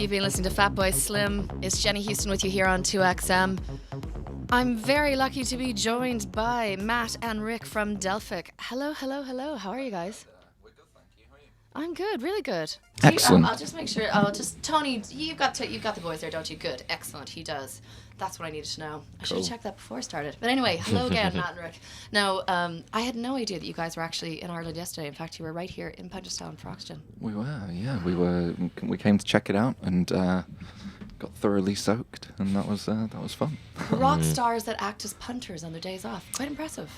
You've been listening to Fatboy Slim. It's Jenny Houston with you here on 2XM. I'm very lucky to be joined by Matt and Rick from Delphic. Hello, hello, hello. How are you guys? We're good, thank you. How are you? I'm good, really good. Excellent. I'll just make sure. Tony, you've got the boys there, don't you? Good, excellent. He does. That's what I needed to know. I should have checked that before I started. But anyway, hello again, Matt and Rick. Now, I had no idea that you guys were actually in Ireland yesterday. In fact, you were right here in Punchestown for Oxegen. We were, yeah. We came to check it out and got thoroughly soaked, and that was fun. Rock stars that act as punters on their days off. Quite impressive.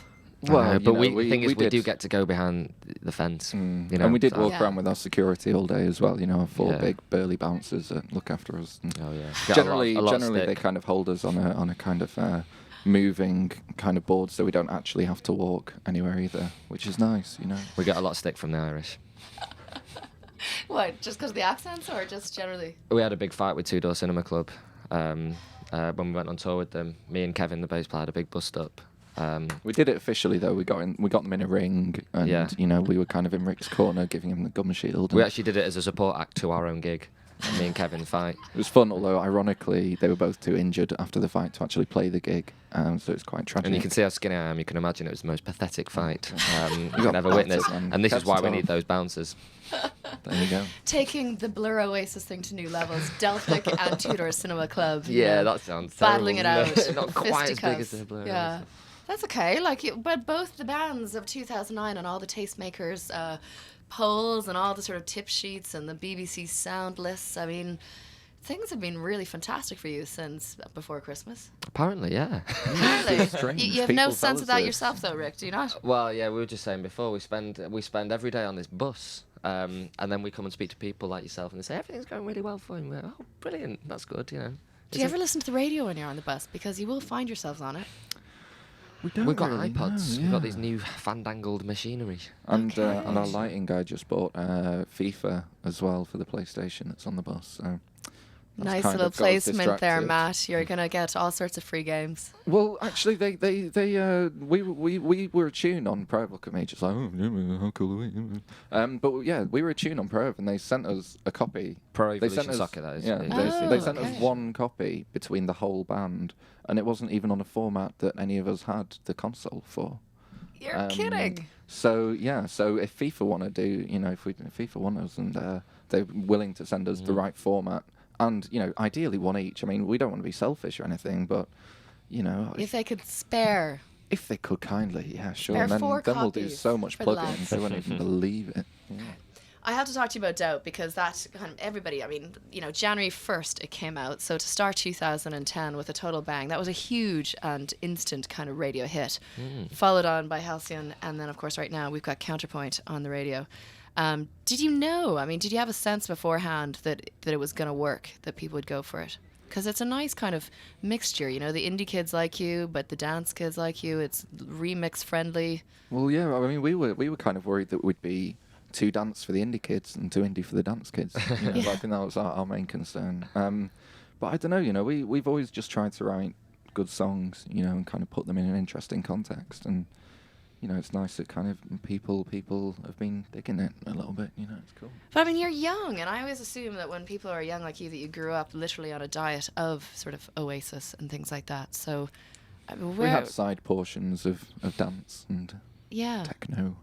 Well, but we do get to go behind the fence, you know, and we did walk around with our security all day as well. You know, four big burly bouncers that look after us. And generally, they kind of hold us on a kind of moving kind of board, so we don't actually have to walk anywhere either, which is nice. You know, we get a lot of stick from the Irish. What? Just because of the accents, or just generally? We had a big fight with Two Door Cinema Club when we went on tour with them. Me and Kevin, the bass player, had a big bust up. We did it officially though. We got them in a ring, and you know, we were kind of in Rick's corner, giving him the gum shield. We actually did it as a support act to our own gig. Me and Kevin fight. It was fun, although ironically they were both too injured after the fight to actually play the gig, so it's quite tragic. And you can see how skinny I am. You can imagine it was the most pathetic fight you can ever witness. And this is why we need those bouncers. There you go. Taking the Blur Oasis thing to new levels. Delphic and Tudor Cinema Club. Yeah, that sounds battling terrible. it out. Not quite as big as the Blur Oasis. That's okay. But both the bands of 2009 and all the tastemakers polls and all the sort of tip sheets and the BBC sound lists. I mean, things have been really fantastic for you since before Christmas. Apparently, yeah. Apparently. You have no sense of that yourself, though, Rick, do you not? Well, yeah, we were just saying before, we spend every day on this bus, and then we come and speak to people like yourself, and they say, everything's going really well for you. We're like, oh, brilliant, that's good, you know. Do you ever listen to the radio when you're on the bus? Because you will find yourselves on it. We've got iPods. We've got these new fandangled machinery. And our lighting guy just bought FIFA as well for the PlayStation that's on the bus. So nice little placement there, Matt. You're gonna get all sorts of free games. Well, actually, we were attuned on Perv. Look at me, just like, oh, how cool are we? But yeah, we were attuned on Perv, and they sent us a copy. Pro Evolution Soccer, that is. Yeah, they sent us one copy between the whole band, and it wasn't even on a format that any of us had the console for. You're kidding. So yeah, so if FIFA want to do, you know, if FIFA want us, and they're willing to send us the right format. And, you know, ideally one each. I mean, we don't want to be selfish or anything, but, you know... If they could spare... If they could kindly, yeah, sure. And then we'll do so much plugins, they won't even believe it. Yeah. I have to talk to you about Doubt, because that kind of everybody, I mean, you know, January 1st it came out. So to start 2010 with a total bang, that was a huge and instant kind of radio hit. Followed on by Halcyon, and then, of course, right now we've got Counterpoint on the radio. Did you know, I mean, did you have a sense beforehand that it was going to work, that people would go for it? Because it's a nice kind of mixture, you know, the indie kids like you, but the dance kids like you. It's remix friendly. Well, yeah, I mean, we were kind of worried that we'd be too dance for the indie kids and too indie for the dance kids. You know, I think that was our main concern. But I don't know, you know, we've always just tried to write good songs, you know, and kind of put them in an interesting context. And you know, it's nice that kind of people have been digging it a little bit, you know, it's cool. But I mean, you're young, and I always assume that when people are young like you, that you grew up literally on a diet of sort of Oasis and things like that. So, I mean, we had side portions of dance and techno.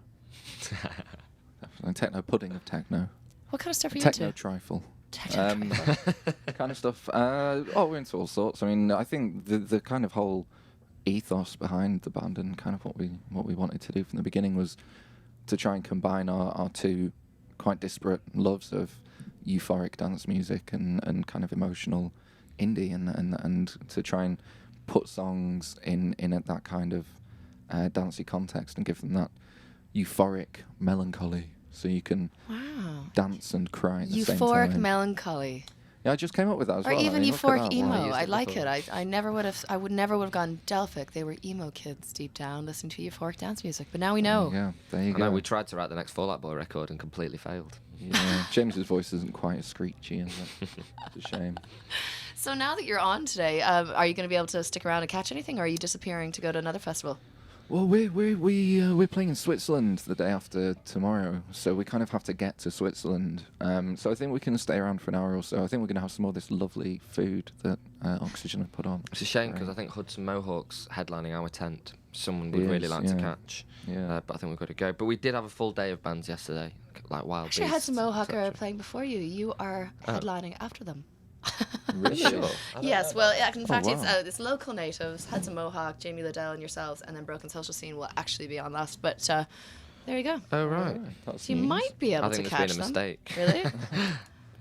Techno pudding of techno. What kind of stuff are you into? Techno trifle. Kind of stuff. We're into all sorts. I mean, I think the kind of whole ethos behind the band and kind of what we wanted to do from the beginning was to try and combine our two quite disparate loves of euphoric dance music and kind of emotional indie and to try and put songs in that kind of dancey context and give them that euphoric melancholy so you can dance and cry at the same time. Euphoric melancholy. Yeah, I just came up with that as well. Or even euphoric emo. I like it. I would never would have gone Delphic. They were emo kids deep down listening to euphoric dance music. But now we know. Yeah, there you go. I know we tried to write the next Fall Out Boy record and completely failed. Yeah, James's voice isn't quite as screechy, is it? It's a shame. So now that you're on today, are you going to be able to stick around and catch anything, or are you disappearing to go to another festival? Well, we're playing in Switzerland the day after tomorrow, so we kind of have to get to Switzerland. So I think we can stay around for an hour or so. I think we're going to have some more of this lovely food that Oxegen have put on. It's a shame because I think Hudson Mohawk's headlining our tent. Someone would really like to catch. Yeah. But I think we've got to go. But we did have a full day of bands yesterday, like Wild Actually, Beasts. Hudson Mohawk are etc. playing before you. You are headlining after them. Really? Sure. Yes, well, in fact, wow. it's local natives, Hudson Mohawk, Jamie Liddell, and yourselves, and then Broken Social Scene will actually be on that. But there you go. Oh, right. That's So you news. might be able I to think catch there's been a them. mistake. Really?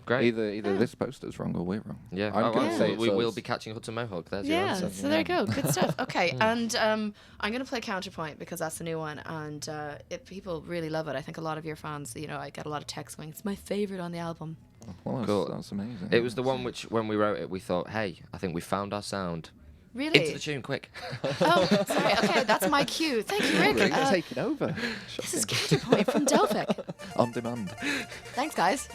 Great. Either this poster's wrong or we're wrong. Yeah. I'm going to say we it's will us. be catching Hudson Mohawk. There's your Yeah, answer. so there you go. Good stuff. Okay, and I'm going to play Counterpoint because that's the new one, and people really love it. I think a lot of your fans, I get a lot of texts going, it's my favourite on the album. Well, Cool. that's amazing. It was the one which, when we wrote it, we thought, hey, I think we found our sound. Really? Into the tune, quick. Oh, sorry. Okay, that's my cue. Thank you, Rick. Rick taking over. This is Shocking. Counterpoint from Delphic. On demand. Thanks, guys.